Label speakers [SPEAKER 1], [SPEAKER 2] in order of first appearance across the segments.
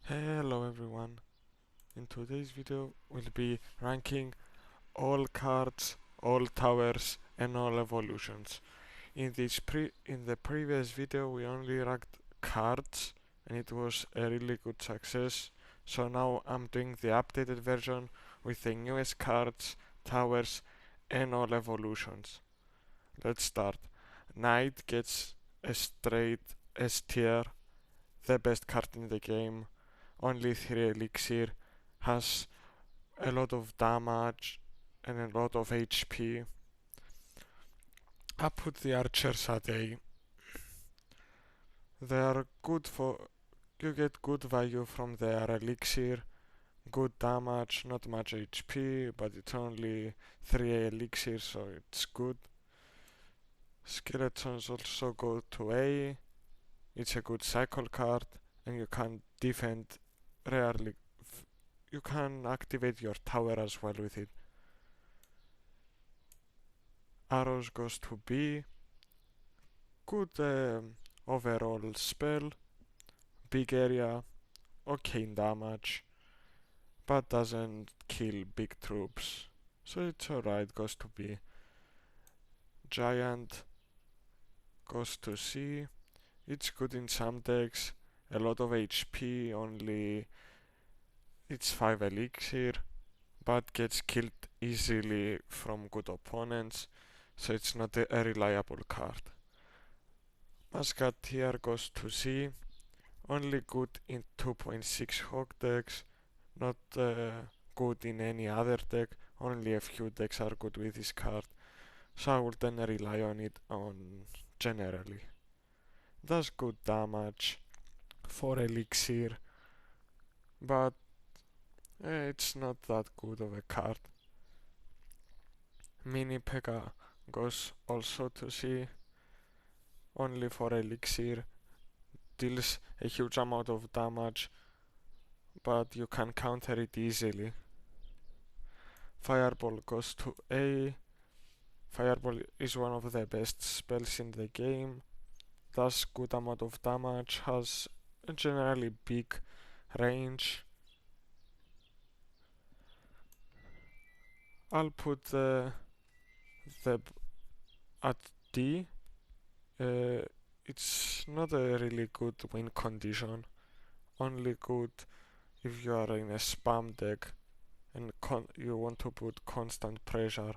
[SPEAKER 1] Hello everyone. In today's video we'll be ranking all cards, all towers and all evolutions. In the previous video we only ranked cards and it was a really good success. So now I'm doing the updated version with the newest cards, towers and all evolutions. Let's start. Knight gets a straight S tier, the best card in the game, only 3 elixir, has a lot of damage and a lot of HP. I put the archers at A. They are good for, you get good value from their elixir, good damage, not much HP, but it's only 3 elixir, so it's good. Skeletons also go to A. It's a good cycle card and you can defend rarely. You can activate your tower as well with it. Arrows goes to B. Good overall spell. Big area. Okay in damage. But doesn't kill big troops. So it's alright, goes to B. Giant goes to C. It's good in some decks. A lot of HP, only it's 5 elixir. But gets killed easily from good opponents. So it's not a reliable card. Musketeer goes to C. Only good in 2.6 hog decks, not good in any other deck. Only a few decks are good with this card, so I would then rely on it generally. Does good damage for elixir, but it's not that good of a card. Mini Pekka goes also to C, only for elixir, deals a huge amount of damage, but you can counter it easily. Fireball goes to A. Fireball is one of the best spells in the game. Does good amount of damage, has a generally big range. I'll put the at D. It's not a really good win condition. Only good if you are in a spam deck and you want to put constant pressure.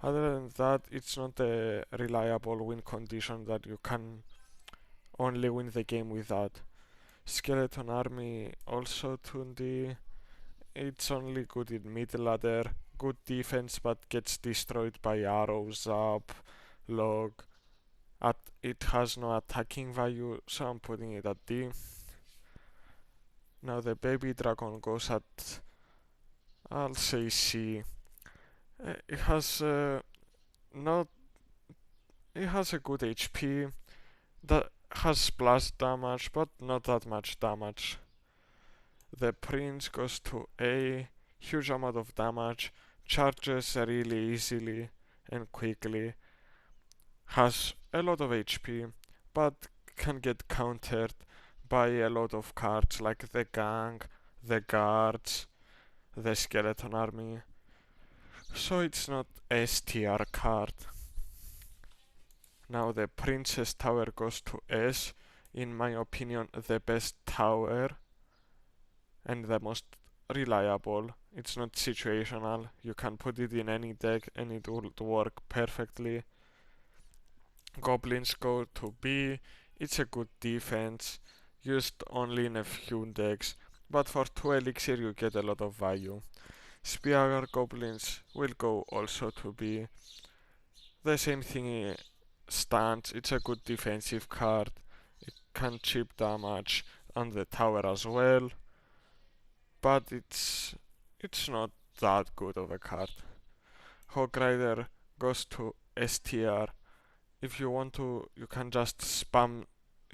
[SPEAKER 1] Other than that, it's not a reliable win condition that you can only win the game with that. Skeleton Army also 2D. It's only good in mid ladder. Good defense but gets destroyed by arrows up, log. It has no attacking value, so I'm putting it at D. Now the baby dragon goes at, I'll say C. It has not. It has a good HP. That has splash damage, but not that much damage. The prince goes to A. Huge amount of damage. Charges really easily and quickly. Has a lot of HP, but can get countered by a lot of cards like the gang, the guards, the skeleton army. So it's not S tier card. Now the princess tower goes to S. In my opinion, the best tower and the most reliable. It's not situational. You can put it in any deck and it will work perfectly. Goblins go to B. It's a good defense, used only in a few decks, but for 2 elixir you get a lot of value. Spear goblins will go also to B. The same thing stands. It's a good defensive card. It can chip damage on the tower as well, but it's not that good of a card. Hog Rider goes to S tier. If you want to, you can just spam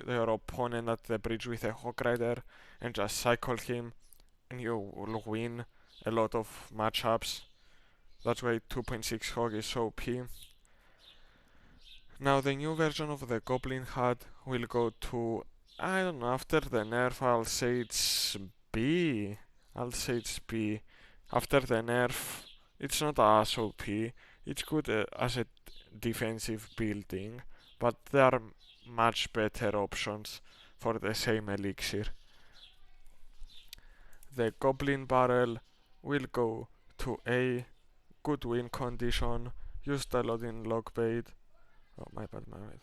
[SPEAKER 1] your opponent at the bridge with a Hog Rider and just cycle him, and you will win a lot of matchups. That's why 2.6 Hog is so OP. Now the new version of the Goblin Hat will go to, I don't know, after the nerf I'll say it's B. I'll say it's B. After the nerf, it's not as OP. It's good as a defensive building, but there are much better options for the same elixir. The Goblin Barrel will go to A. Good win condition. Used a lot in Logbait. Oh, my bad, my bad.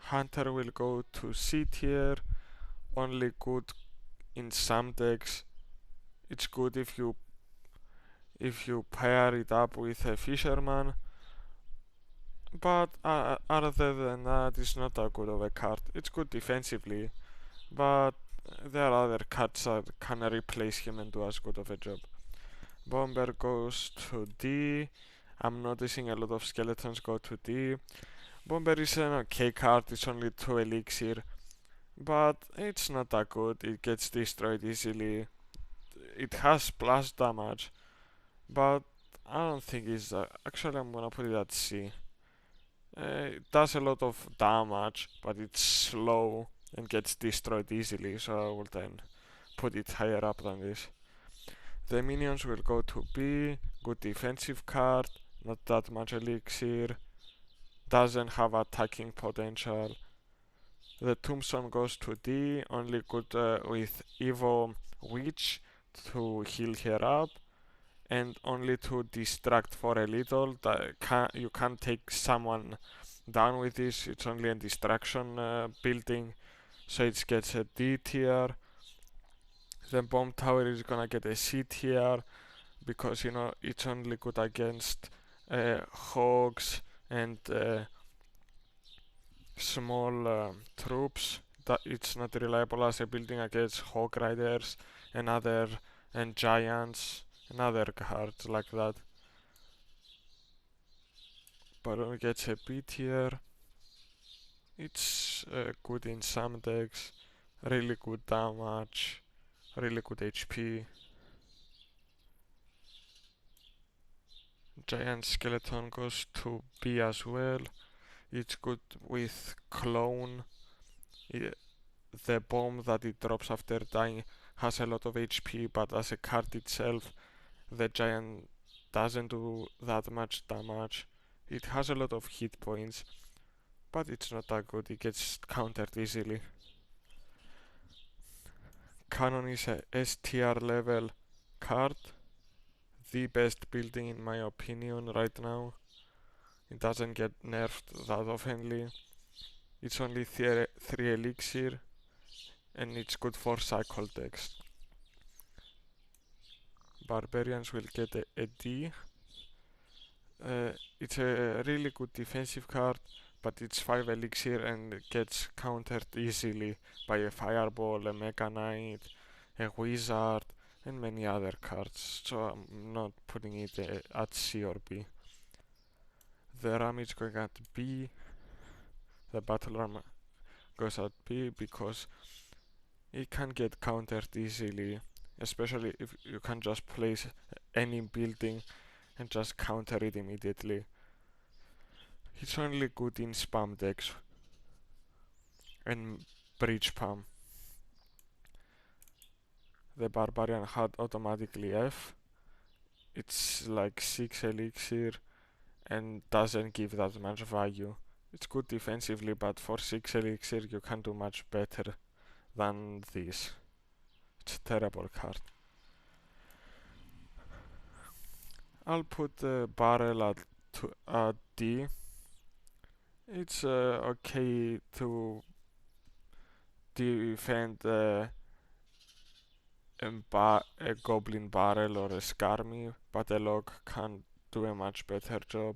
[SPEAKER 1] Hunter will go to C tier. Only good in some decks. It's good if you pair it up with a Fisherman, but other than that, it's not that good of a card. It's good defensively, but there are other cards that can replace him and do as good of a job. Bomber goes to D. I'm noticing a lot of skeletons go to D. Bomber is an okay card, it's only 2 elixir, but it's not that good. It gets destroyed easily. It has splash damage, but I don't think it's actually I'm gonna put it at C. It does a lot of damage, but it's slow and gets destroyed easily, so I will then put it higher up than this. The minions will go to B. Good defensive card, not that much elixir, doesn't have attacking potential. The tombstone goes to D, only good with Evo Witch to heal her up, and only to distract for a little. You can't take someone down with this, it's only a distraction building, so it gets a D tier. The bomb tower is gonna get a C tier because it's only good against hogs and small troops. That it's not reliable as a building against hog riders and giants and other cards like that. Baron gets a B tier. It's good in some decks, really good damage, really good HP. Giant skeleton goes to B as well. It's good with clone. The bomb that it drops after dying has a lot of HP, but as a card itself, the giant doesn't do that much damage. It has a lot of hit points, but it's not that good. It gets countered easily. Cannon is a S tier level card, the best building in my opinion right now. It doesn't get nerfed that oftenly. It's only 3 elixir and it's good for cycle decks. Barbarians will get a D. It's a really good defensive card, but it's 5 elixir and gets countered easily by a fireball, a mega knight, a wizard, and many other cards, so I'm not putting it at C or B. The ram is going at B. The battle ram goes at B because it can get countered easily, especially if you can just place any building and just counter it immediately. It's only good in spam decks and bridge spam. The barbarian had automatically F. It's like 6 elixir and doesn't give that much value. It's good defensively, but for 6 elixir you can do much better than this. It's a terrible card. I'll put the barrel at D. It's okay to defend a goblin barrel or a skarmy, but a log can do a much better job.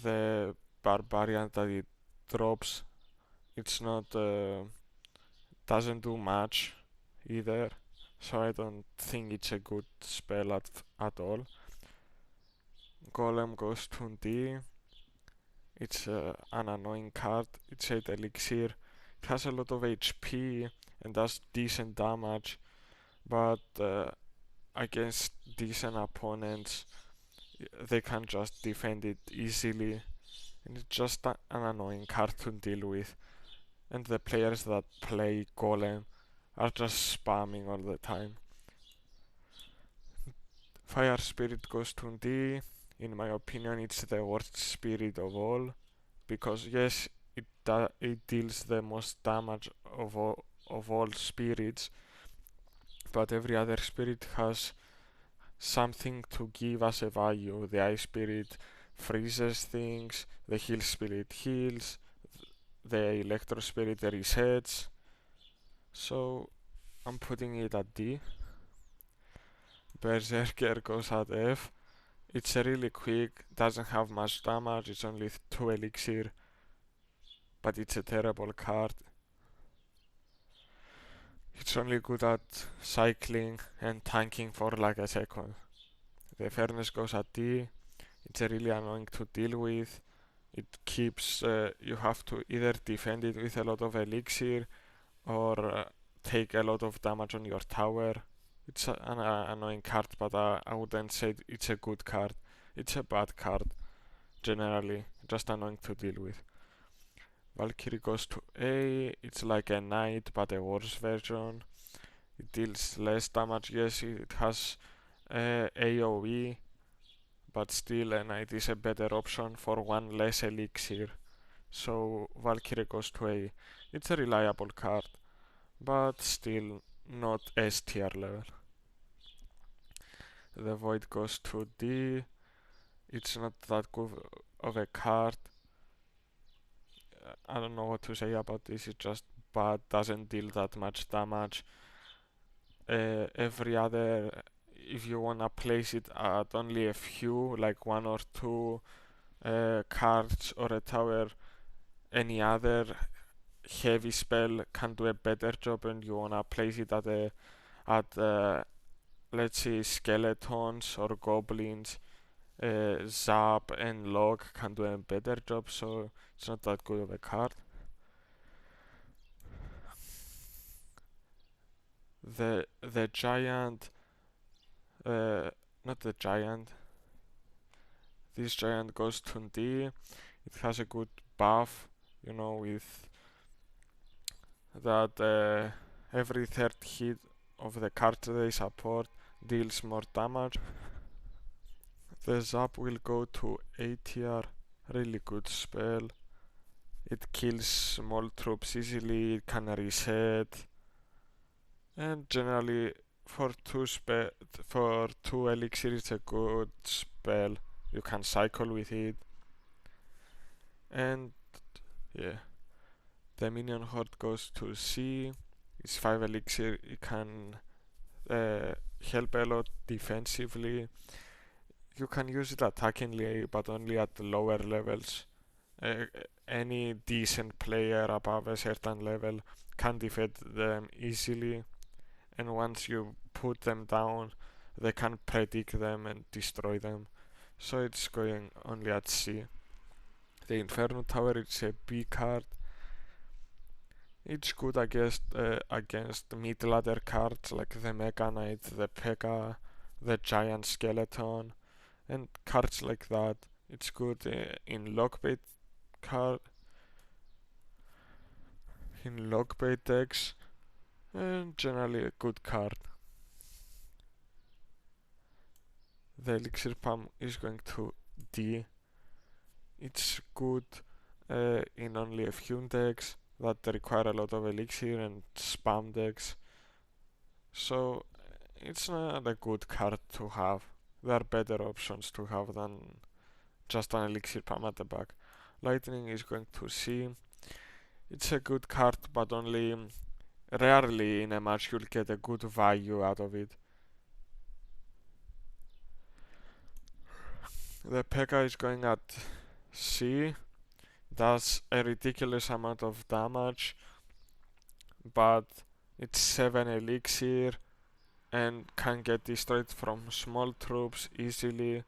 [SPEAKER 1] The barbarian that it drops, it's not doesn't do much either, so I don't think it's a good spell at all. Golem goes to D. It's an annoying card. It's 8 elixir. It has a lot of HP and does decent damage, but against decent opponents they can just defend it easily and it's just an annoying card to deal with. And the players that play Golem are just spamming all the time. Fire Spirit goes to D. In my opinion, it's the worst spirit of all, because yes, it deals the most damage of all spirits, but every other spirit has something to give as a value. The Ice Spirit freezes things, the Heal Spirit heals, the Electro Spirit resets. So I'm putting it at D. Berserker goes at F. It's really quick, doesn't have much damage, it's only 2 elixir, but it's a terrible card. It's only good at cycling and tanking for like a second. The Furnace goes at D. It's really annoying to deal with. It keeps, you have to either defend it with a lot of elixir or take a lot of damage on your tower. It's an annoying card, but I wouldn't say it's a good card. It's a bad card, generally, just annoying to deal with. Valkyrie goes to A. It's like a knight, but a worse version. It deals less damage. Yes, it has AoE, but still a knight is a better option for one less elixir. So Valkyrie goes to A. It's a reliable card, but still not S tier level. The Void goes to D. It's not that good of a card. I don't know what to say about this. It's just bad, doesn't deal that much damage. Every other, if you wanna place it at only a few, like one or two cards or a tower, any other heavy spell can do a better job, and you wanna place it at let's say skeletons or goblins. Zap and Log can do a better job, so it's not that good of a card. The giant, not the giant. This giant goes to D. It has a good buff, with that every third hit of the card they support deals more damage. The Zap will go to A tier. Really good spell. It kills small troops easily. It can reset. And generally, for two elixir, it's a good spell. You can cycle with it. And yeah, the minion horde goes to C. It's 5 elixir. It can help a lot defensively. You can use it attackingly, but only at the lower levels. Any decent player above a certain level can defeat them easily, and once you put them down, they can predict them and destroy them. So it's going only at C. The Inferno Tower, it's a B card. It's good against mid-ladder cards like the Mega Knight, the Pekka, the Giant Skeleton, and cards like that. It's good in card lockbait decks, and generally a good card. The Elixir Pump is going to D. It's good in only a few decks that require a lot of elixir and spam decks, so it's not a good card to have. There are better options to have than just an elixir pump at the back. Lightning is going to C. It's a good card, but only rarely in a match you'll get a good value out of it. The Pekka is going at C. Does a ridiculous amount of damage, but it's 7 elixir and can get destroyed from small troops easily.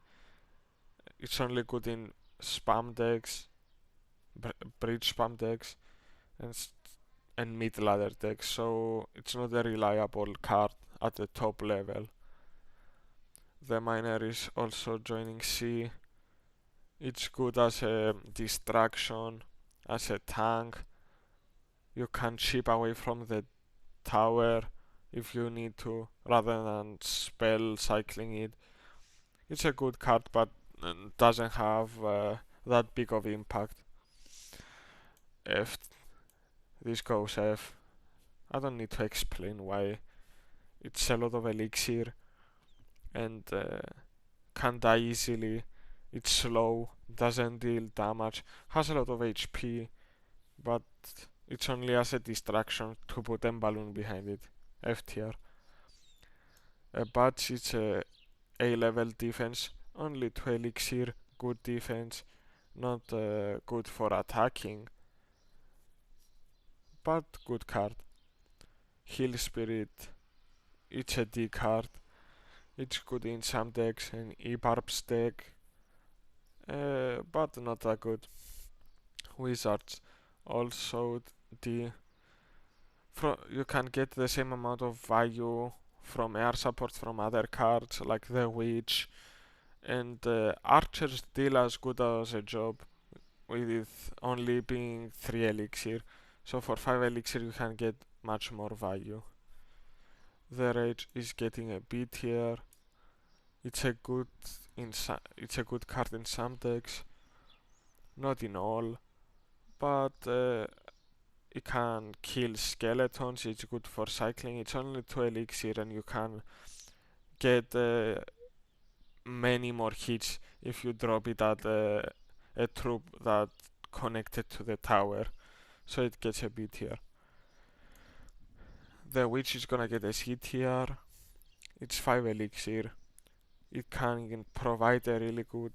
[SPEAKER 1] It's only good in spam decks, bridge spam decks, and mid ladder decks, so it's not a reliable card at the top level. The Miner is also joining C. It's good as a distraction, as a tank. You can chip away from the tower if you need to, rather than spell cycling it. It's a good card, but doesn't have that big of impact. If this goes F, I don't need to explain why. It's a lot of elixir and can die easily. It's slow, doesn't deal damage, has a lot of HP, but it's only as a distraction to put M balloon behind it. F tier. A badge, it's A level defense, only 2 elixir, good defense, not good for attacking, but good card. Heal Spirit, it's a D card. It's good in some decks and E-Barb's deck, but not that good. Wizards, also D. You can get the same amount of value from air support from other cards like the Witch, and Archers still as good as a job with only being 3 elixir. So for 5 elixir you can get much more value. The Rage is getting a B tier. It's a good it's a good card in some decks, not in all, but it can kill skeletons. It's good for cycling. It's only 2 elixir and you can get many more hits if you drop it at a troop that connected to the tower. So it gets a B tier. The Witch is gonna get a C tier. It's 5 elixir. It can provide a really good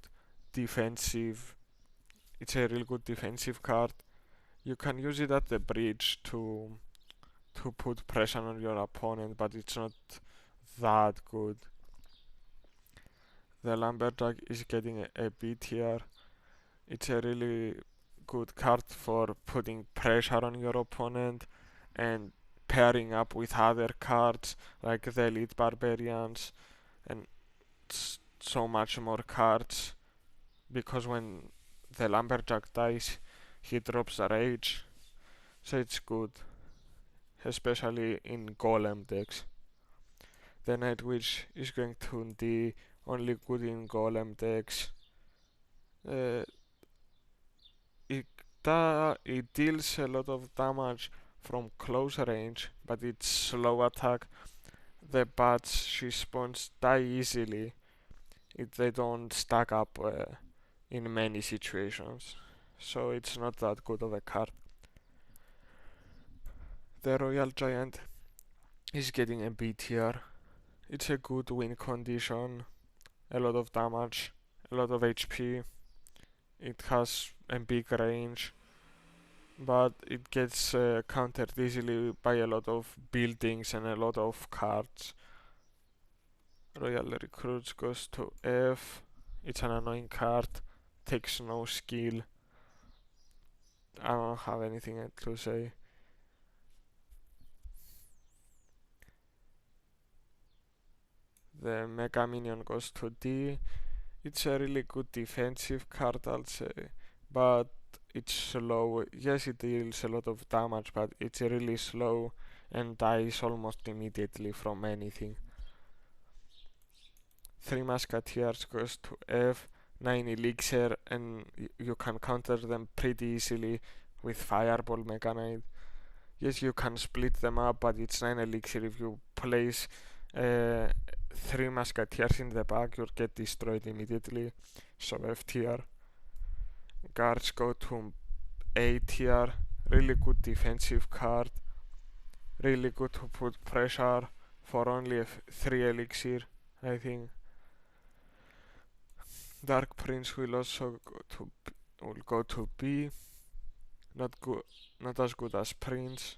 [SPEAKER 1] defensive. It's a really good defensive card. You can use it at the bridge to put pressure on your opponent, but it's not that good. The Lumberjack is getting a B tier. It's a really good card for putting pressure on your opponent and pairing up with other cards like the Elite Barbarians and so much more cards, because when the Lumberjack dies he drops a Rage, so it's good, especially in Golem decks. The Night Witch is going to be only good in Golem decks. Uh, it deals a lot of damage from close range, but it's slow attack. The bats she spawns die easily if they don't stack up in many situations, so it's not that good of a card. The Royal Giant is getting a B tier. It's a good win condition, a lot of damage, a lot of HP. It has a big range, but it gets countered easily by a lot of buildings and a lot of cards. Royal Recruits goes to F. It's an annoying card, takes no skill. I don't have anything else to say. The Mega Minion goes to D. It's a really good defensive card, I'll say, but it's slow. Yes, it deals a lot of damage, but it's really slow and dies almost immediately from anything. 3 Musketeers goes to F. 9 elixir and you can counter them pretty easily with Fireball Mega Knight. Yes, you can split them up, but it's 9 elixir. If you place 3 Musketeers in the back, you'll get destroyed immediately. So F tier. Guards go to A tier. Really good defensive card. Really good to put pressure for only 3 elixir, I think. Dark Prince will also go to B. Not good, not as good as Prince.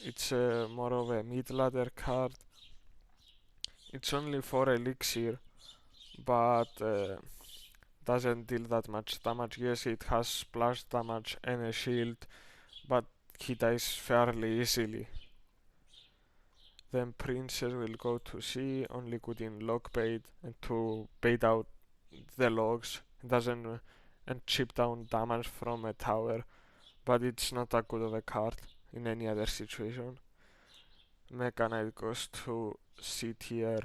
[SPEAKER 1] It's more of a mid ladder card. It's only 4 elixir, but doesn't deal that much damage. Yes, it has splash damage and a shield, but he dies fairly easily. Then Princess will go to C, only good in log bait and to bait out the logs doesn't and chip down damage from a tower, but it's not that good of a card in any other situation. Mega Knight goes to C tier.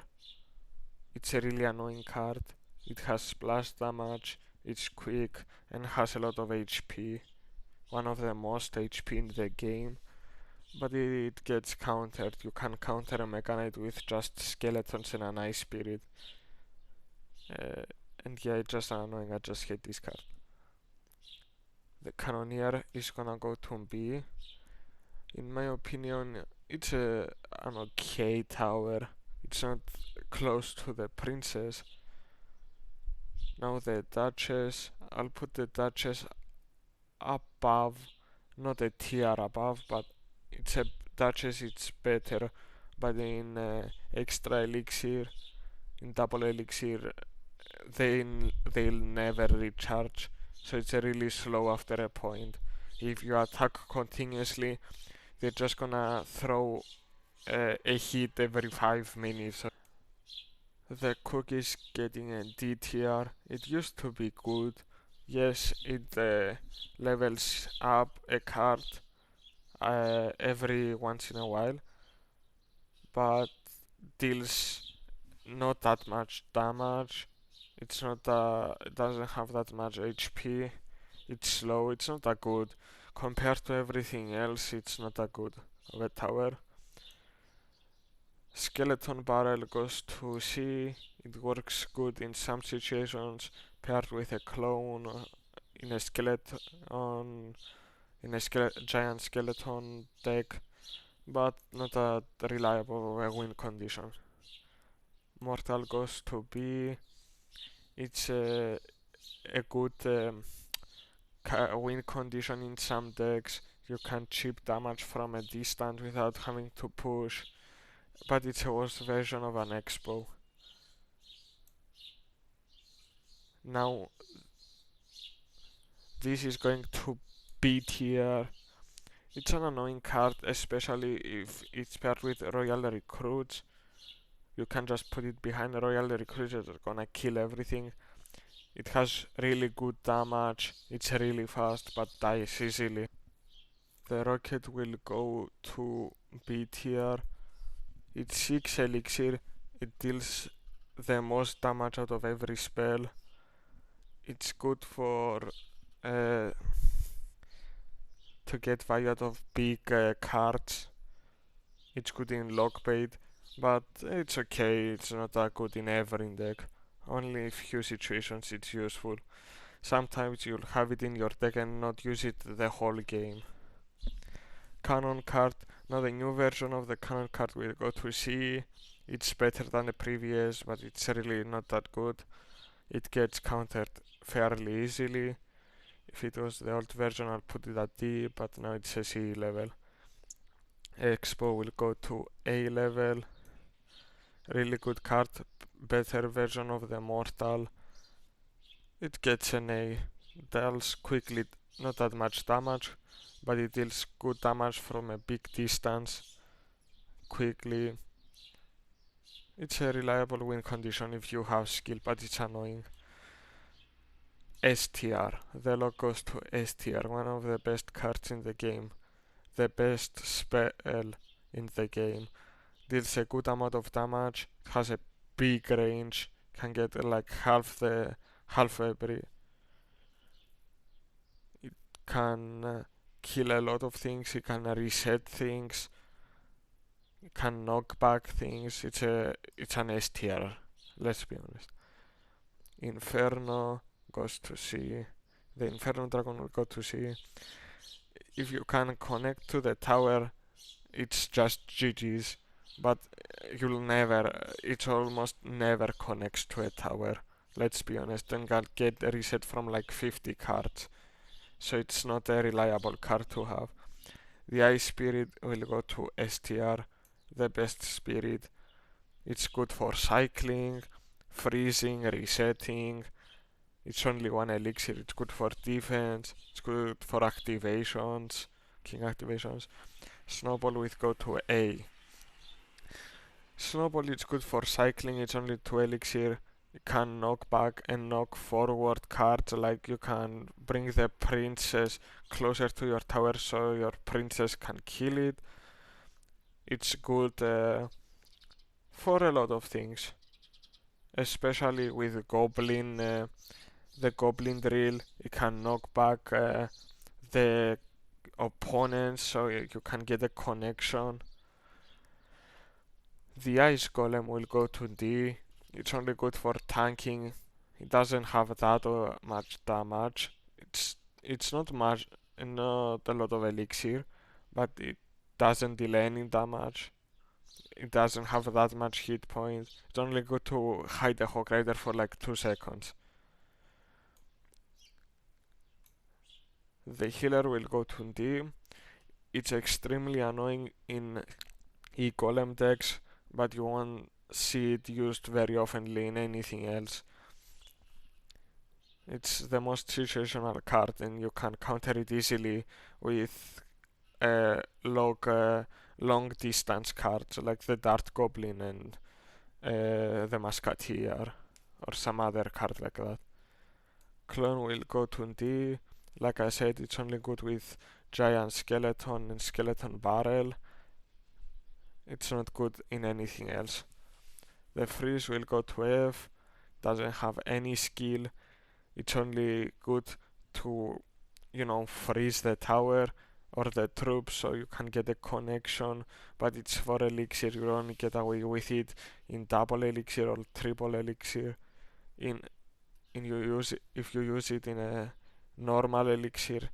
[SPEAKER 1] It's a really annoying card. It has splash damage, it's quick, and has a lot of HP. One of the most HP in the game. But it gets countered. You can counter a Mega Knight with just skeletons and an Ice Spirit. And yeah, it's just annoying. I just hate this card. The Cannoneer is gonna go to B. In my opinion, it's an okay tower. It's not close to the Princess. Now the Duchess. I'll put the Duchess above, not a tier above, but it's a Duchess. It's better, but in extra elixir, in double elixir, they'll never recharge. So it's a really slow after a point. If you attack continuously, they're just gonna throw a hit every 5 minutes. The cook is getting a D tier. It used to be good. Yes, it levels up a card every once in a while, but deals not that much damage. It's not it doesn't have that much HP. It's slow. It's not that good compared to everything else. It's not that good of a tower. Skeleton Barrel goes to C. It works good in some situations, paired with a clone in a skeleton giant skeleton deck, but not a reliable win condition. Mortal goes to B. It's a good win condition in some decks. You can chip damage from a distance without having to push, but it's a worse version of an Expo. Now this is going to B tier. It's an annoying card, especially if it's paired with Royal Recruits. You can just put it behind Royal Recruits, it's gonna kill everything. It has really good damage, it's really fast, but dies easily. The rocket will go to B tier. It's 6 elixir, it deals the most damage out of every spell. It's good for to get value out of big cards. It's good in lockbait, but it's okay, it's not that good in every deck. Only a few situations it's useful. Sometimes you'll have it in your deck and not use it the whole game. Cannon card. Now the new version of the cannon card will go to C. It's better than the previous, but it's really not that good. It gets countered fairly easily. If it was the old version, I'll put it at D, but now it's a C level. Expo will go to A level. Really good card, better version of the Mortal. It gets an A. Deals quickly, not that much damage, but it deals good damage from a big distance quickly. It's a reliable win condition if you have skill, but it's annoying. S tier. The log goes to S tier, one of the best cards in the game. The best spell in the game. Deals a good amount of damage, has a big range, can get like half every. It can kill a lot of things, it can reset things, it can knock back things. It's an S tier, let's be honest. Inferno goes to C. The Inferno Dragon will go to C. If you can connect to the tower, it's just GG's, but it almost never connects to a tower, let's be honest, and can get a reset from like 50 cards, so it's not a reliable card to have. The Ice Spirit will go to STR, the best spirit. It's good for cycling, freezing, resetting. It's only one elixir, it's good for defense, it's good for activations, king activations. Snowball will go to A. Snowball is good for cycling, it's only 2 elixir. You can knock back and knock forward cards, like you can bring the princess closer to your tower so your princess can kill it. It's good for a lot of things, especially with goblin, the goblin drill. You can knock back the opponents so you can get a connection. The ice golem will go to D. It's only good for tanking. It doesn't have that much damage. It's not much, not a lot of elixir, but it doesn't deal any damage. It doesn't have that much hit points. It's only good to hide a Hawk Rider for like 2 seconds. The healer will go to D. It's extremely annoying in E-Golem decks, but you won't see it used very oftenly in anything else. It's the most situational card and you can counter it easily with long distance cards like the Dart Goblin and the Musketeer or some other card like that. Clone will go to D. Like I said, it's only good with Giant Skeleton and Skeleton Barrel. It's not good in anything else. The freeze will go to F. Doesn't have any skill. It's only good to, freeze the tower or the troops so you can get a connection, but it's for elixir. You only get away with it in double elixir or triple elixir. If you use it in a normal elixir,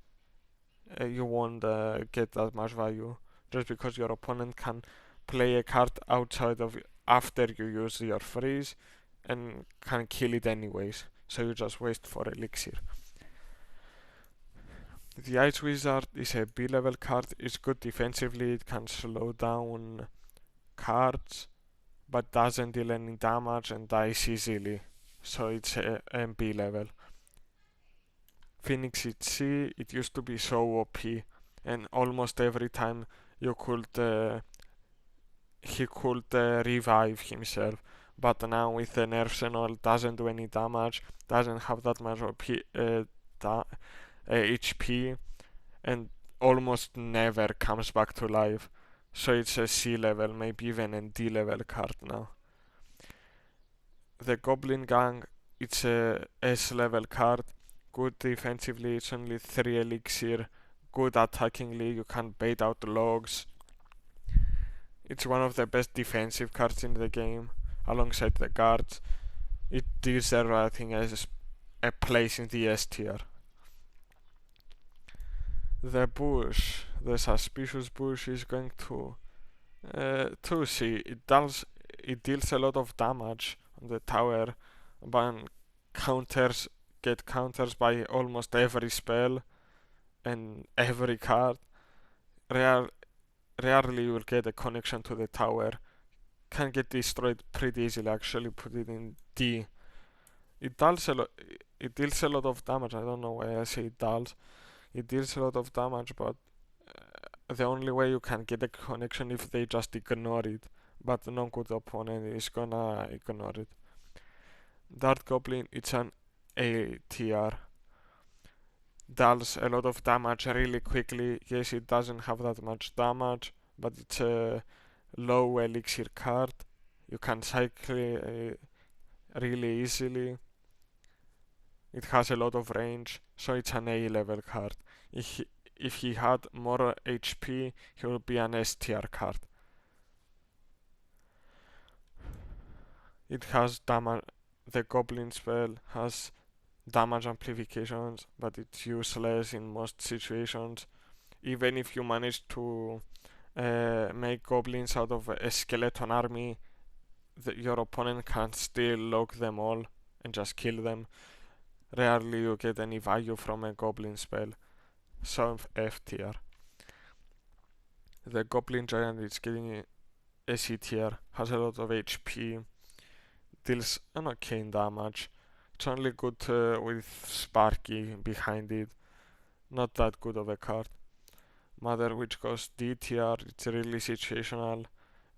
[SPEAKER 1] you won't get that much value, just because your opponent can play a card outside of after you use your freeze and can kill it anyways, so you just waste for elixir. The Ice Wizard is a B level card. It's good defensively. It can slow down cards but doesn't deal any damage and dies easily, so it's a B level. Phoenix is C. It used to be so OP, and almost every time you could he could revive himself, but now with the nerfs and all, doesn't do any damage, doesn't have that much HP, and almost never comes back to life. So it's a C level, maybe even a D level card now. The Goblin Gang, it's a S level card. Good defensively, it's only 3 elixir. Good attackingly, you can bait out logs. It's one of the best defensive cards in the game, alongside the guards. It deserves, I think, as a place in the S tier. The bush, the suspicious bush, is going to C. It deals a lot of damage on the tower, but get counters by almost every spell and every card. Rarely you will get a connection to the tower. Can get destroyed pretty easily. Actually, put it in D. It deals a lot. It deals a lot of damage. I don't know why I say it does. It deals a lot of damage, but the only way you can get a connection if they just ignore it. But no good opponent is gonna ignore it. Dart Goblin, it's an A tier. Deals a lot of damage really quickly. Yes, it doesn't have that much damage, but it's a low elixir card. You can cycle really easily. It has a lot of range, so it's an A level card. If he had more HP, he would be an S tier card. It has damage. The Goblin spell has damage amplifications, but it's useless in most situations. Even if you manage to make goblins out of a skeleton army, your opponent can still lock them all and just kill them. Rarely you get any value from a goblin spell, so F tier. The Goblin Giant is getting a C tier, has a lot of HP, deals an okay damage. It's only good with Sparky behind it, not that good of a card. Mother Witch goes D tier, it's really situational.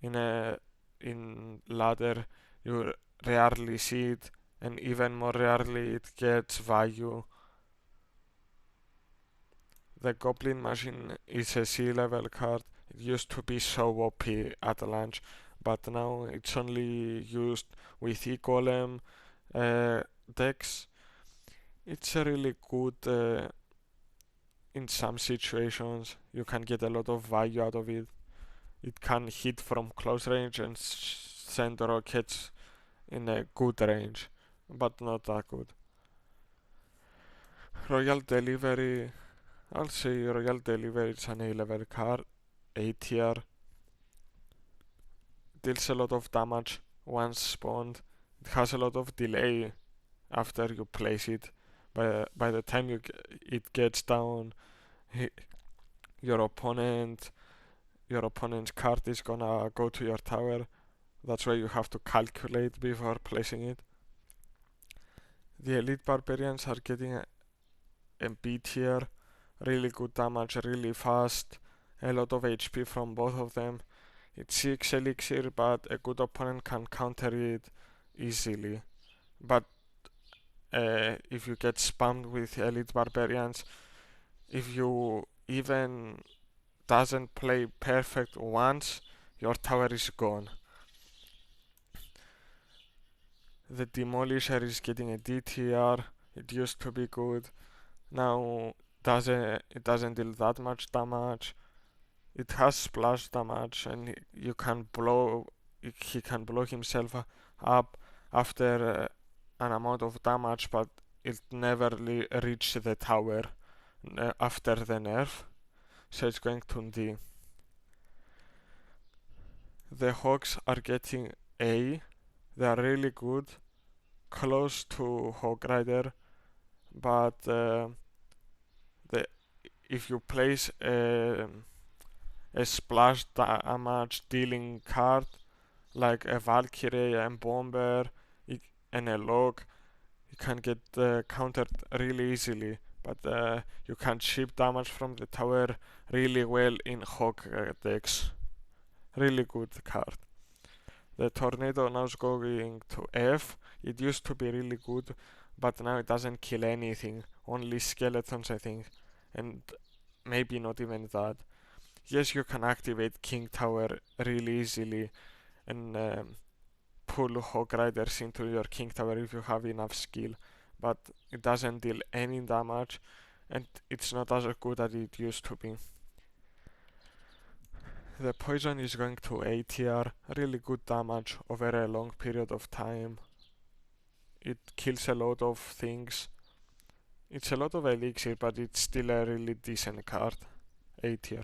[SPEAKER 1] In ladder you rarely see it, and even more rarely it gets value. The Goblin Machine is a C-level card. It used to be so OP at launch, but now it's only used with E-Golem decks. It's a really good in some situations. You can get a lot of value out of it. It can hit from close range and send rockets in a good range, but not that good. Royal Delivery, I'll say Royal Delivery is an A-level card, A tier, deals a lot of damage once spawned. It has a lot of delay after you place it. By the time it gets down, your opponent your opponent's card is gonna go to your tower. That's why you have to calculate before placing it. The elite barbarians are getting a B tier, really good damage, really fast, a lot of HP from both of them. It's 6 elixir, but a good opponent can counter it easily. But if you get spammed with elite barbarians, if you even doesn't play perfect once, your tower is gone. The Demolisher is getting a D tier. It used to be good. Now it doesn't deal that much damage. It has splash damage, and you can blow. He can blow himself up after an amount of damage, but it never reach the tower after the nerf. So it's going to D. The Hawks are getting A. They are really good, close to Hawk Rider, but the if you place a splash damage dealing card like a Valkyrie and Bomber and a Log, you can get countered really easily, but you can chip damage from the tower really well in Hawk decks. Really good card. The Tornado now is going to F. It used to be really good, but now it doesn't kill anything, only skeletons I think, and maybe not even that. Yes, you can activate King Tower really easily and pull Hog Riders into your King Tower if you have enough skill, but it doesn't deal any damage and it's not as good as it used to be. The poison is going to A tier, really good damage over a long period of time. It kills a lot of things. It's a lot of elixir, but it's still a really decent card. A tier.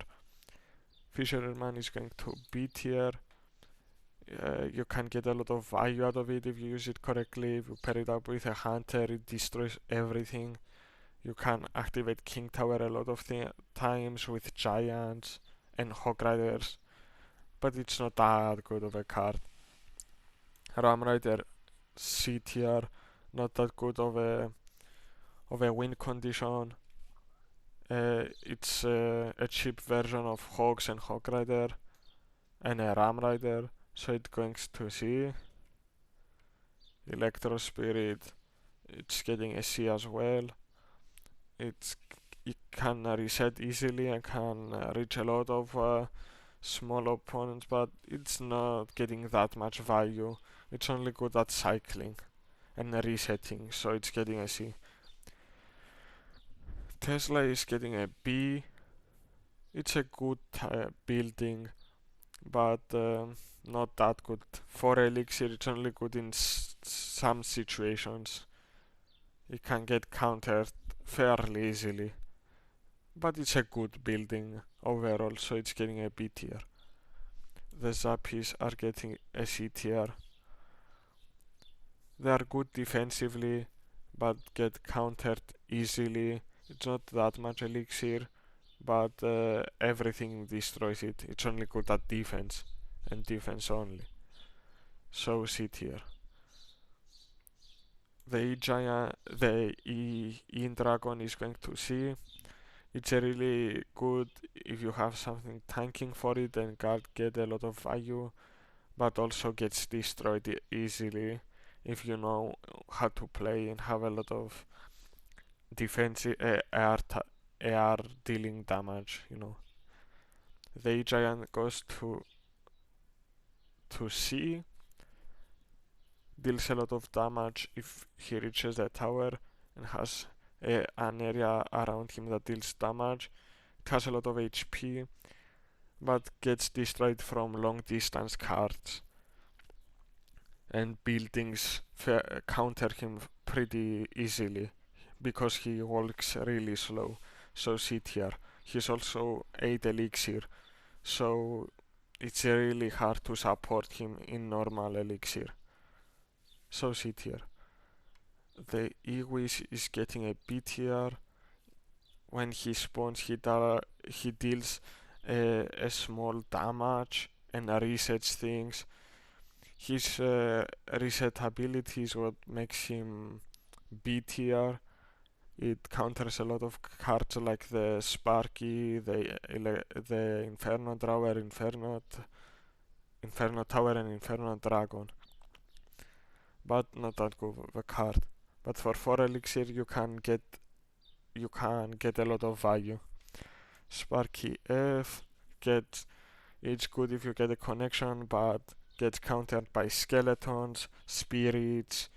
[SPEAKER 1] Fisherman is going to B tier. You can get a lot of value out of it if you use it correctly. If you pair it up with a hunter, it destroys everything. You can activate King Tower a lot of times with giants and Hog Riders, but it's not that good of a card. Ram Rider C tier, not that good of a win condition. It's a cheap version of Hogs and Hog Rider and a Ram Rider, so it goes to C. Electro Spirit, it's getting a C as well. It can reset easily and can reach a lot of small opponents, but it's not getting that much value. It's only good at cycling and resetting, so it's getting a C. Tesla is getting a B. It's a good building, but not that good. For Elixir, it's only good in some situations. It can get countered fairly easily, but it's a good building overall, so it's getting a B tier. The Zappies are getting a C tier. They are good defensively, but get countered easily. It's not that much elixir, but everything destroys it. It's only good at defense, and defense only. So C tier. The E Dragon is going to C. It's a really good if you have something tanking for it and guard get a lot of value, but also gets destroyed easily. if you know how to play and have a lot of defensive AR dealing damage. The giant goes to C, deals a lot of damage if he reaches the tower and has an area around him that deals damage. It has a lot of HP, but gets destroyed from long distance cards, and buildings counter him pretty easily because he walks really slow. So C tier. He's also 8 elixir, so it's really hard to support him in normal elixir. So C tier. The Ewiz is getting a B tier. When he spawns, he deals a small damage and resets things. His reset ability is what makes him B tier. It counters a lot of cards like the Sparky, the Inferno Drawer, Inferno Tower, and Inferno Dragon. But not that good of a card. But for 4 elixir, you can get a lot of value. Sparky F gets it's good if you get a connection, but gets countered by skeletons, spirits,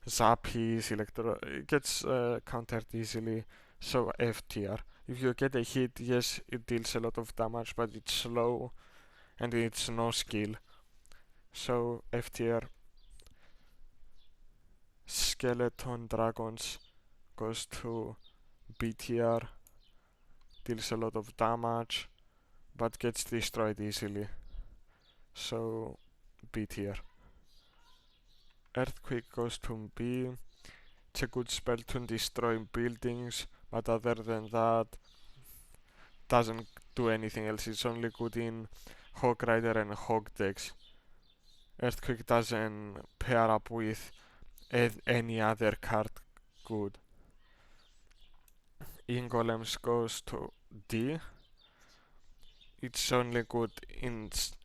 [SPEAKER 1] zappies, it gets countered easily. So F tier. If you get a hit, yes, it deals a lot of damage, but it's slow and it's no skill. So F tier. Skeleton Dragons goes to B tier, deals a lot of damage, but gets destroyed easily. So B tier. Earthquake goes to B. It's a good spell to destroy buildings, but other than that, doesn't do anything else. It's only good in Hog Rider and Hog decks. Earthquake doesn't pair up with any other card good. Ingolems goes to D. It's only good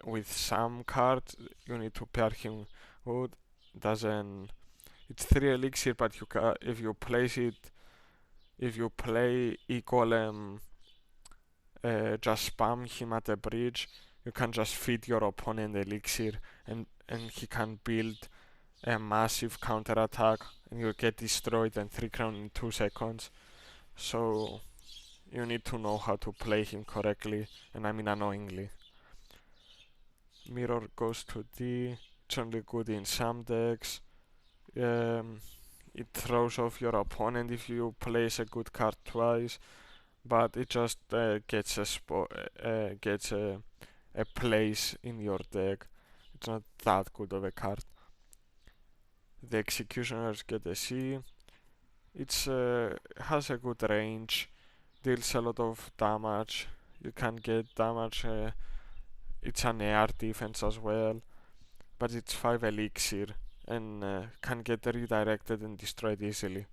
[SPEAKER 1] with some cards. You need to pair him good. Doesn't. It's 3 elixir, but if you place it, if you play E-Golem, just spam him at the bridge, you can just feed your opponent elixir, and he can build a massive counter attack, and you get destroyed and 3 crown in 2 seconds. So you need to know how to play him correctly, and I mean annoyingly. Mirror goes to D. It's only good in some decks. It throws off your opponent if you place a good card twice, but it just gets a place in your deck. It's not that good of a card. The Executioners get a C. It has a good range, deals a lot of damage. You can get damage. It's an AR defense as well, but it's 5 elixir and can get redirected and destroyed easily.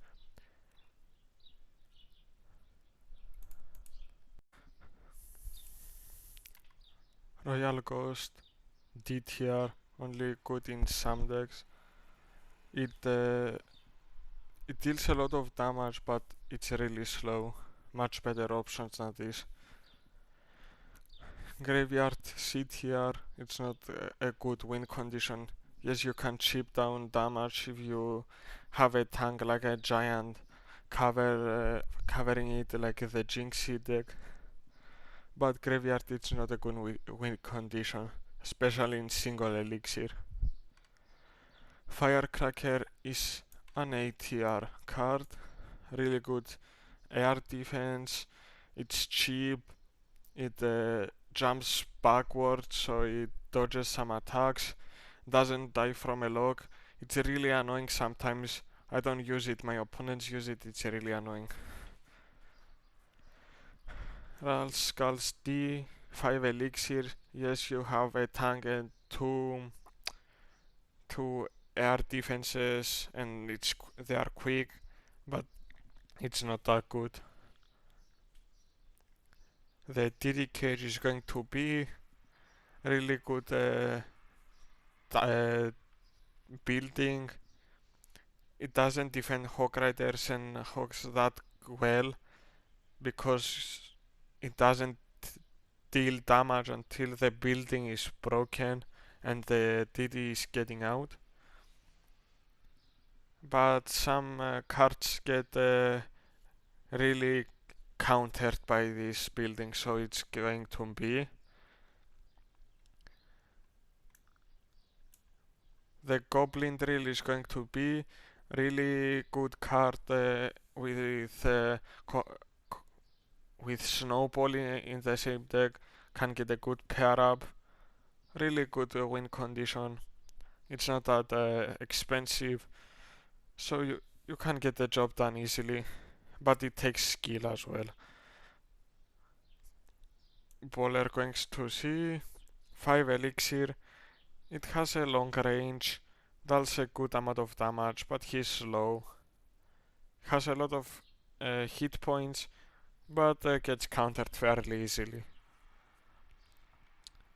[SPEAKER 1] Royale Ghost, D tier, only good in some decks. It deals a lot of damage, but it's really slow. Much better options than this. Graveyard C tier, it's not a good win condition. Yes, you can chip down damage if you have a tank like a giant covering it like the Jinxie deck. But Graveyard it's not a good win condition, especially in single elixir. Firecracker is an A tier card, really good air defense, it's cheap, it jumps backwards so it dodges some attacks, doesn't die from a lock. It's really annoying sometimes. I don't use it, my opponents use it, it's really annoying. Ral's Skulls D, 5 elixir. Yes, you have a tank and two air defenses, and they are quick, but it's not that good. The DD cage is going to be really good building. It doesn't defend Hawk Riders and Hawks that well because it doesn't deal damage until the building is broken and the DD is getting out. But some cards get really countered by this building, so it's going to be the Goblin Drill is going to be really good card with with Snowball in the same deck. Can get a good pair up, really good win condition. It's not that expensive, so you can get the job done easily, but it takes skill as well. Bowler going to C, 5 elixir. It has a long range, does a good amount of damage, but he's slow. Has a lot of hit points, but gets countered fairly easily.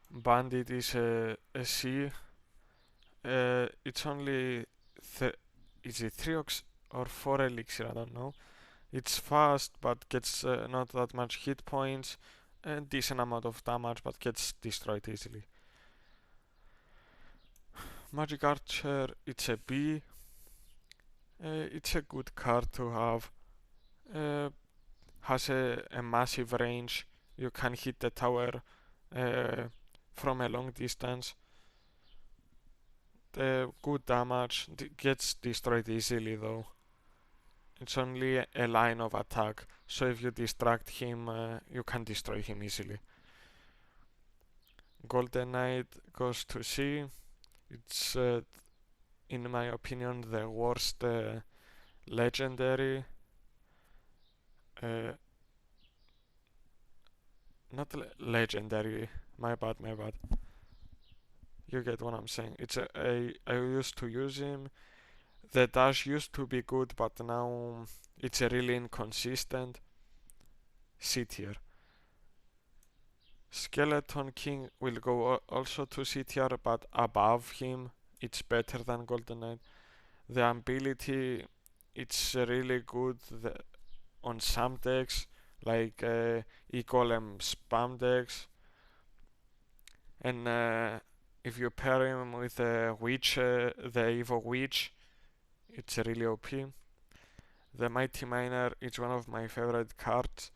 [SPEAKER 1] Bandit is a C. It's only is it 3 or 4 elixir? I don't know. It's fast, but gets not that much hit points and decent amount of damage, but gets destroyed easily. Magic Archer, it's a B. It's a good card to have. Has a massive range. You can hit the tower from a long distance. Good damage. Gets destroyed easily though. It's only a line of attack, so if you distract him, you can destroy him easily. Golden Knight goes to C. It's, in my opinion, the worst legendary. Not legendary. My bad, my bad. You get what I'm saying. I used to use him. The dash used to be good, but now it's a really inconsistent. C tier. Skeleton King will go also to C tier, but above him, it's better than Golden Knight. The ability, it's really good on some decks, like E-Golem spam decks, and if you pair him with a witch, the Evo Witch, it's really OP. The Mighty Miner is one of my favorite cards.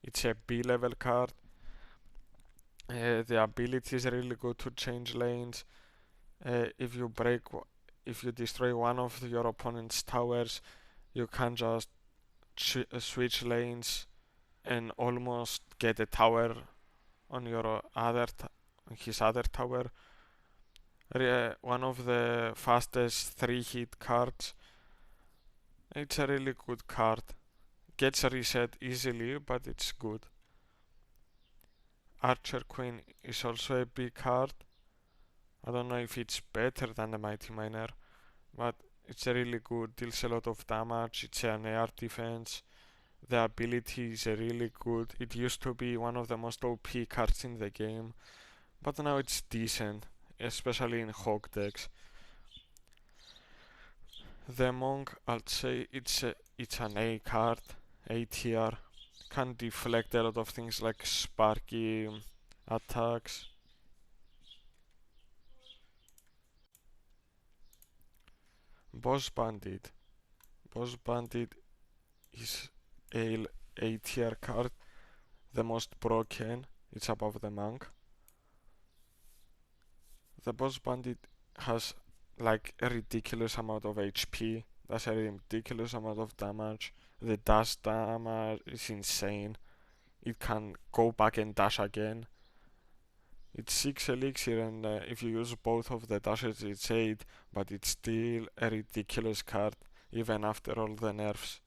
[SPEAKER 1] It's a B level card. The ability is really good to change lanes. If you destroy one of your opponent's towers, you can just switch lanes and almost get a tower on your his other tower. One of the fastest 3-hit cards. It's a really good card. Gets reset easily, but it's good. Archer Queen is also a big card. I don't know if it's better than the Mighty Miner, but it's a really good, deals a lot of damage, it's an air defense. The ability is really good. It used to be one of the most OP cards in the game, but now it's decent, especially in Hog decks. The Monk, I'd say it's an A card, A tier. Can deflect a lot of things like sparky attacks. Boss Bandit. Boss Bandit is A tier card, the most broken. It's above the Monk. The Boss Bandit has like a ridiculous amount of HP. That's a ridiculous amount of damage. The dash damage is insane. It can go back and dash again. It's 6 elixir, and if you use both of the dashes, it's 8, but it's still a ridiculous card, even after all the nerfs.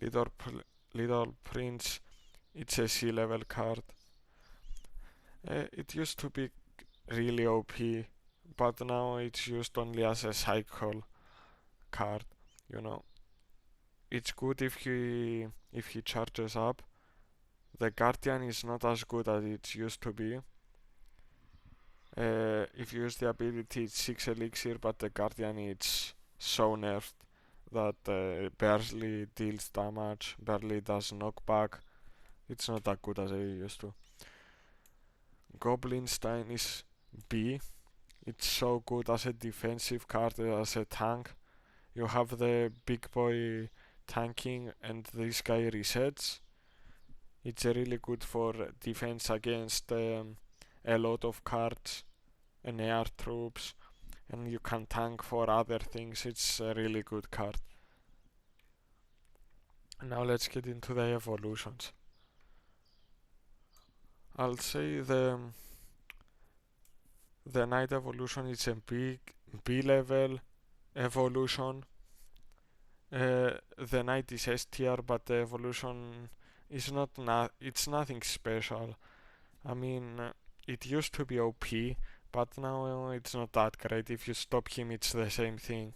[SPEAKER 1] Little Prince, it's a C level card. It used to be really OP, but now it's used only as a cycle card. You know, it's good if he charges up. The Guardian is not as good as it used to be. If you use the ability, it's 6 elixir, but the Guardian is so nerfed that barely deals damage, barely does knockback. It's not that good as I used to. Goblinstein is B. It's so good as a defensive card, as a tank. You have the big boy tanking, and this guy resets. It's really good for defense against a lot of cards and air troops, and you can tank for other things. It's a really good card. Now let's get into the evolutions. I'll say the Knight evolution is a big B level evolution. The Knight is S tier, but the evolution is it's nothing special. I mean, it used to be OP, but now it's not that great. If you stop him, it's the same thing.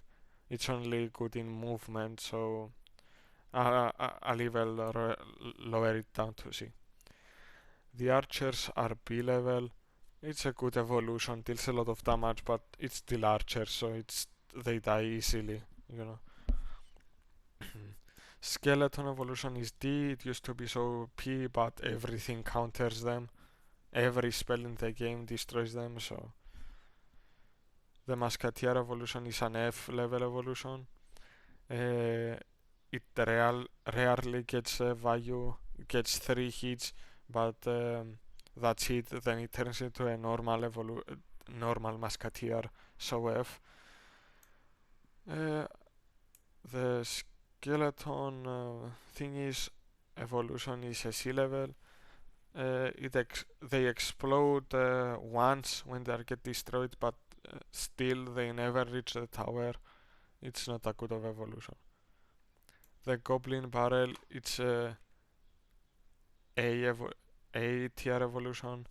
[SPEAKER 1] It's only good in movement, so I'll even lower it down to C. The archers are B level. It's a good evolution, deals a lot of damage, but it's still archers, so they die easily, you know. Skeleton evolution is D. It used to be so P, but everything counters them. Every spell in the game destroys them, so the Musketeer evolution is an F level evolution. It rarely gets value, it gets 3 hits, but that's it. Then it turns into a normal Musketeer, so F. The skeleton thing is evolution is a C level. They explode once when they get destroyed, but still they never reach the tower. It's not a good of evolution. The goblin barrel, it's a tier evolution.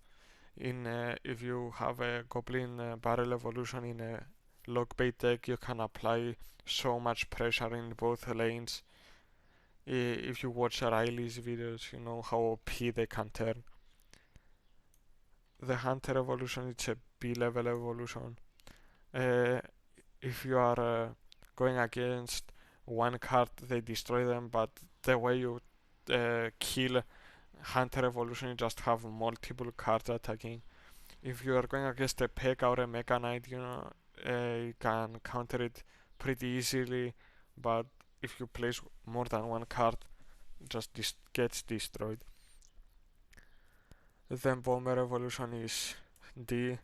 [SPEAKER 1] If you have a goblin barrel evolution in a lockbait deck, you can apply so much pressure in both lanes. If you watch Riley's videos, you know how OP they can turn. The hunter evolution, it's a B level evolution. If you are going against one card, they destroy them, but the way you kill hunter evolution, you just have multiple cards attacking. If you are going against a Pekka or a Mega Knight, you can counter it pretty easily, but if you place more than one card, it just gets destroyed. Then bomber evolution is D.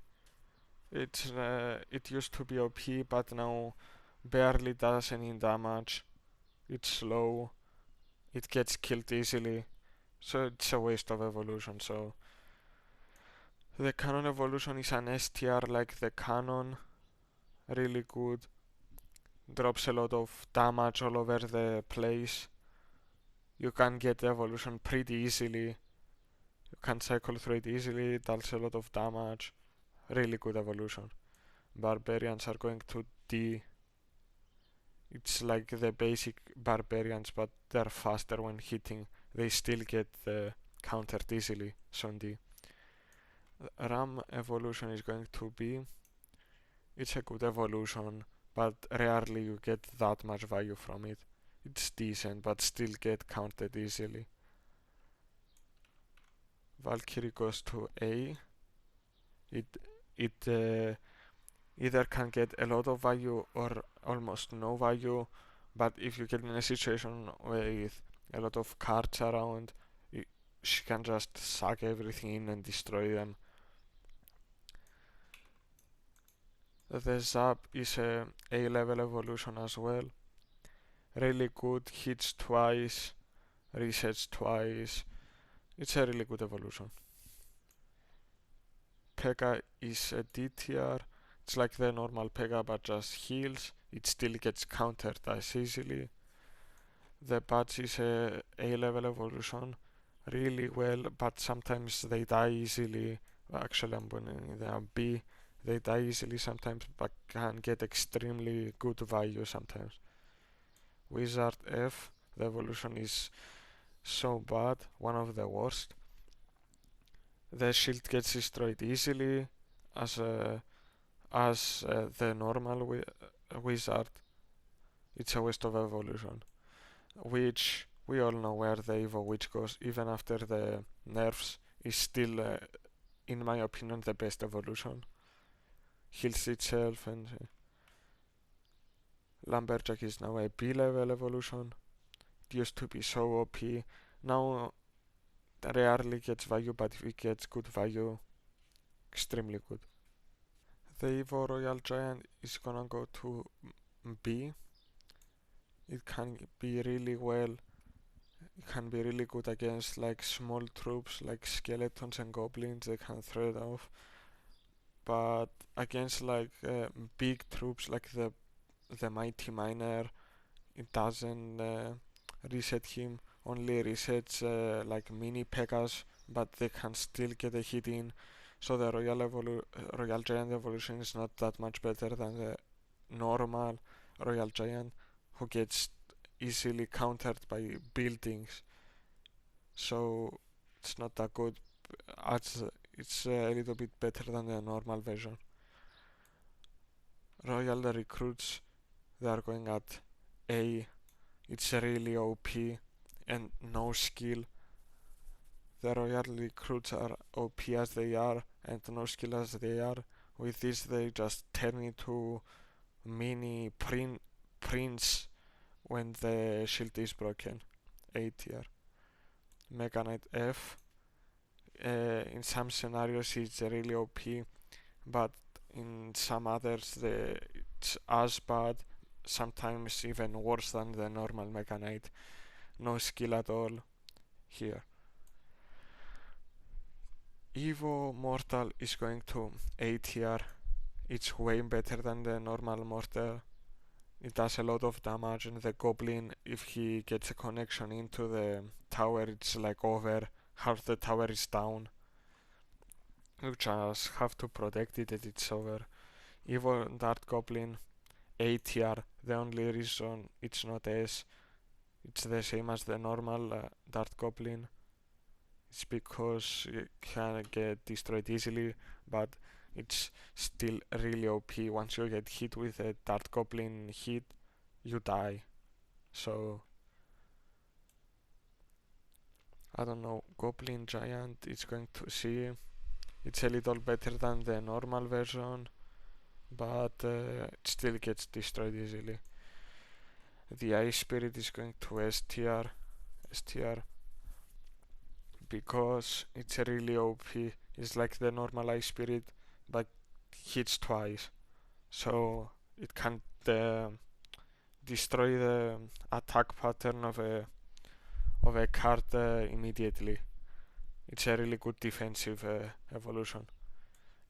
[SPEAKER 1] It used to be OP, but now barely does any damage. It's slow. It gets killed easily, so it's a waste of evolution. So the cannon evolution is an S tier, like the cannon. Really good. Drops a lot of damage all over the place. You can get the evolution pretty easily. You can cycle through it easily. It does a lot of damage. Really good evolution. Barbarians are going to D. It's like the basic barbarians, but they're faster when hitting. They still get countered easily, so D. Ram evolution is going to be. It's a good evolution, but rarely you get that much value from it. It's decent, but still get counted easily. Valkyrie goes to A. It either can get a lot of value or almost no value, but if you get in a situation with a lot of cards around, she can just suck everything in and destroy them. The Zap is a A-level evolution as well. Really good, hits twice, resets twice. It's a really good evolution. Pekka is a D tier. It's like the normal Pekka but just heals. It still gets countered as easily. The Badge is a A-level evolution. Really well, but sometimes they die easily. Actually, I'm putting them B. They die easily sometimes, but can get extremely good value sometimes. Wizard F. The evolution is so bad, one of the worst. The shield gets destroyed easily. as the normal wizard, it's a waste of evolution. Which we all know where the Evo Witch goes, even after the nerfs, is still, in my opinion, the best evolution. Heals itself, and Lumberjack is now a B level evolution. It used to be so OP. Now rarely gets value, but if it gets good value, extremely good. The Evo Royal Giant is gonna go to B. It can be really well. It can be really good against like small troops like skeletons and goblins. They can throw it off. But against like big troops like the mighty miner, it doesn't reset him. Only resets like mini Pegas, but they can still get a hit in. So the Royal Giant evolution is not that much better than the normal Royal Giant, who gets easily countered by buildings. So it's not that good. It's a little bit better than the normal version. Royal recruits, they are going at A. It's really OP and no skill. The Royal recruits are OP as they are and no skill as they are. With this, they just turn into mini prince when the shield is broken. A tier. Mega Knight F. In some scenarios, it's really OP, but in some others, it's as bad, sometimes even worse than the normal Mega Knight. No skill at all here. Evo Mortal is going to A tier. It's way better than the normal Mortal. It does a lot of damage, and the Goblin, if he gets a connection into the tower, it's like over. Half the tower is down. You just have to protect it and it's over. Evo Dart Goblin, A tier. The only reason it's not S, it's the same as the normal Dart Goblin. It's because it can get destroyed easily, but it's still really OP. Once you get hit with a Dart Goblin hit, you die. So I don't know, Goblin Giant is going to see. It's a little better than the normal version, but it still gets destroyed easily. The Ice Spirit is going to S tier, because it's really OP. It's like the normal Ice Spirit, but hits twice, so it can destroy the attack pattern of a card immediately. It's a really good defensive evolution.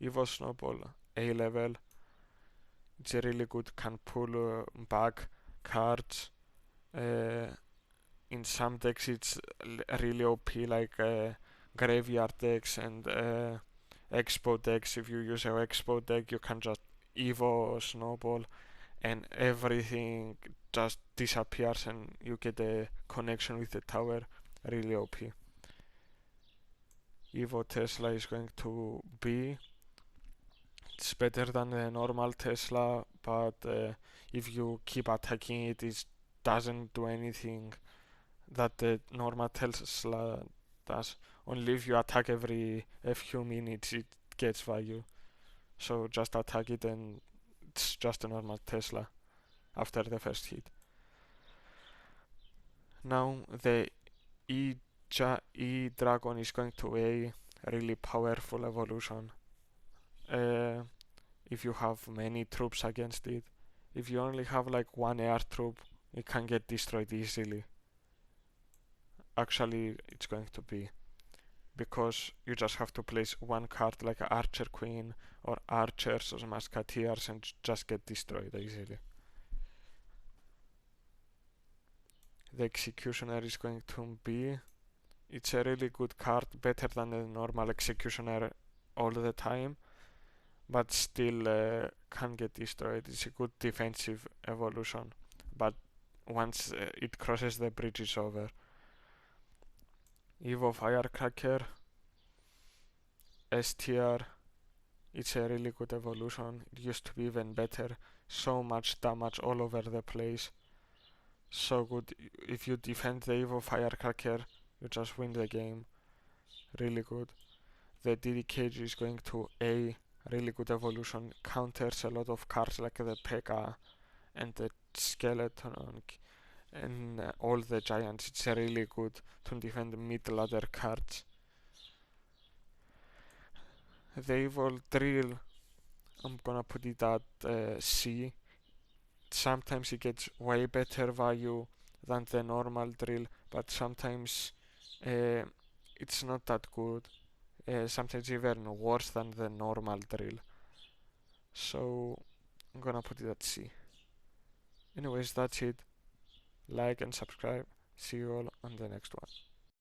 [SPEAKER 1] Evo Snowball A level. It's a really good, can pull back cards. In some decks it's really OP, like graveyard decks and expo decks. If you use an expo deck, you can just Evo Snowball and everything just disappears and you get a connection with the tower. Really OP. Evo Tesla is going to be. It's better than the normal Tesla, but if you keep attacking it, it doesn't do anything that the normal Tesla does. Only if you attack every few minutes it gets value. So just attack it and it's just a normal Tesla after the first hit. Now the E Dragon is going to a really powerful evolution. If you have many troops against it. If you only have like one air troop, it can get destroyed easily. Actually, it's going to be, because you just have to place one card like an Archer Queen or Archers or Musketeers and just get destroyed easily. The Executioner is going to be. It's a really good card, better than the normal Executioner all the time, but still can get destroyed. It's a good defensive evolution, but once it crosses the bridge, it's over. Evo Firecracker, S tier. It's a really good evolution. It used to be even better. So much damage all over the place. So good. If you defend the Evo Firecracker, you just win the game. Really good. The DD is going to A. Really good evolution. Counters a lot of cards like the Pekka and the Skeleton and all the giants. It's really good to defend mid-ladder cards. The Evil Drill, I'm gonna put it at C. Sometimes it gets way better value than the normal drill, but sometimes uh, it's not that good. Sometimes even worse than the normal drill. So I'm gonna put it at C. Anyways, that's it. Like and subscribe. See you all on the next one.